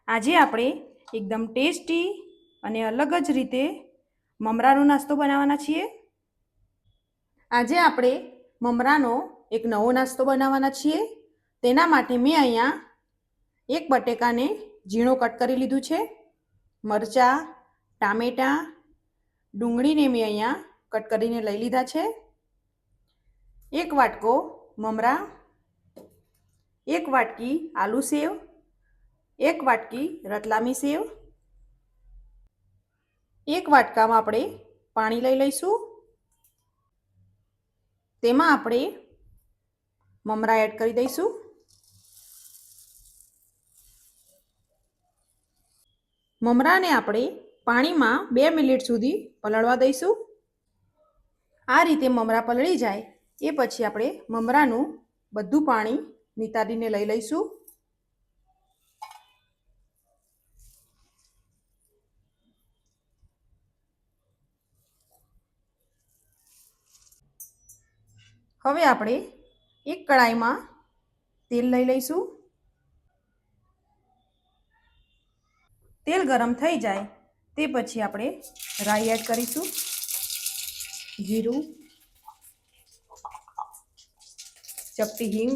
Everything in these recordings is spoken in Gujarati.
આજે આપણે એકદમ ટેસ્ટી અને અલગ જ રીતે મમરાનો નાસ્તો બનાવવાના છીએ. આજે આપણે મમરાનો એક નવો નાસ્તો બનાવવાના છીએ. તેના માટે મેં અહીંયા એક બટેકાને ઝીણો કટ કરી લીધું છે. મરચાં, ટામેટાં, ડુંગળીને મેં અહીંયા કટ કરીને લઈ લીધા છે. એક વાટકો મમરા, એક વાટકી આલુ સેવ, એક વાટકી રતલામી સેવ, એક વાટકામાં આપણે પાણી લઈ લઈશું. તેમાં આપણે મમરા એડ કરી દઈશું. મમરાને આપણે પાણીમાં 2 મિનિટ સુધી પલળવા દઈશું. આ રીતે મમરા પલળી જાય એ પછી આપણે મમરાનું બધું પાણી નિતારીને લઈ લઈશું. હવે આપણે એક કડાઈમાં તેલ લઈ લઈશું. તેલ ગરમ થઈ જાય તે પછી આપણે રાઈ એડ કરીશું, જીરું, ચપટી હિંગ,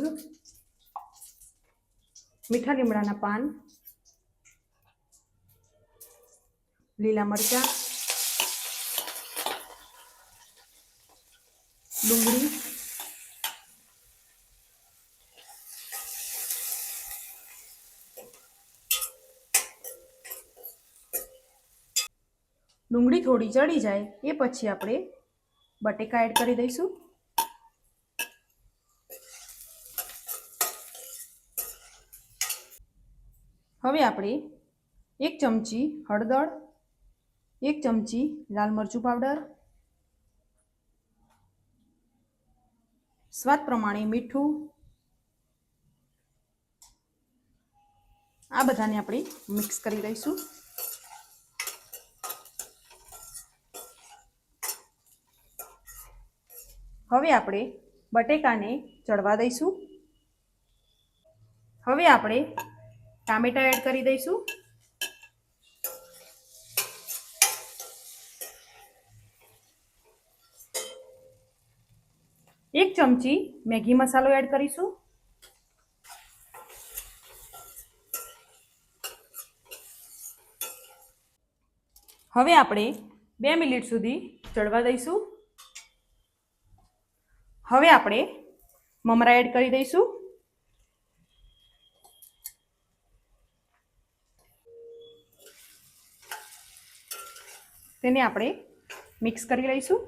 મીઠા લીમડાના પાન, લીલા મરચાં, ડુંગળી, ડુંગળી થોડી ચડી જાય એ પછી આપણે બટેકા એડ કરી દઈશું. હવે આપણે 1 ચમચી હળદર, 1 ચમચી લાલ મરચું પાવડર, સ્વાદ પ્રમાણે મીઠું, આ બધાને આપણે મિક્સ કરી દઈશું. હવે આપણે બટેકાને ચડવા દઈશું. હવે આપણે ટામેટાં એડ કરી દઈશું. એક ચમચી મેગી મસાલો એડ કરીશું. હવે આપણે 2 મિનિટ સુધી ચડવા દઈશું. હવે આપણે મમરા એડ કરી દઈશું. તેને આપણે મિક્સ કરી લઈશું.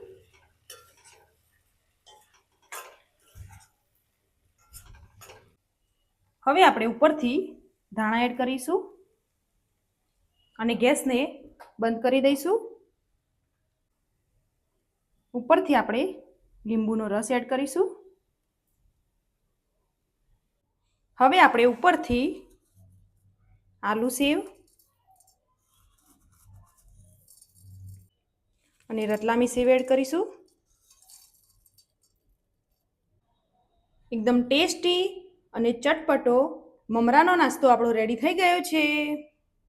હવે આપણે ઉપરથી ધાણા એડ કરીશું અને ગેસને બંધ કરી દઈશું. ઉપરથી આપણે લીંબુનો રસ એડ કરીશું. હવે આપણે ઉપરથી આલુ સેવ અને રતલામી સેવ એડ કરીશું. એકદમ ટેસ્ટી અને ચટપટો મમરાનો નાસ્તો આપણો રેડી થઈ ગયો છે.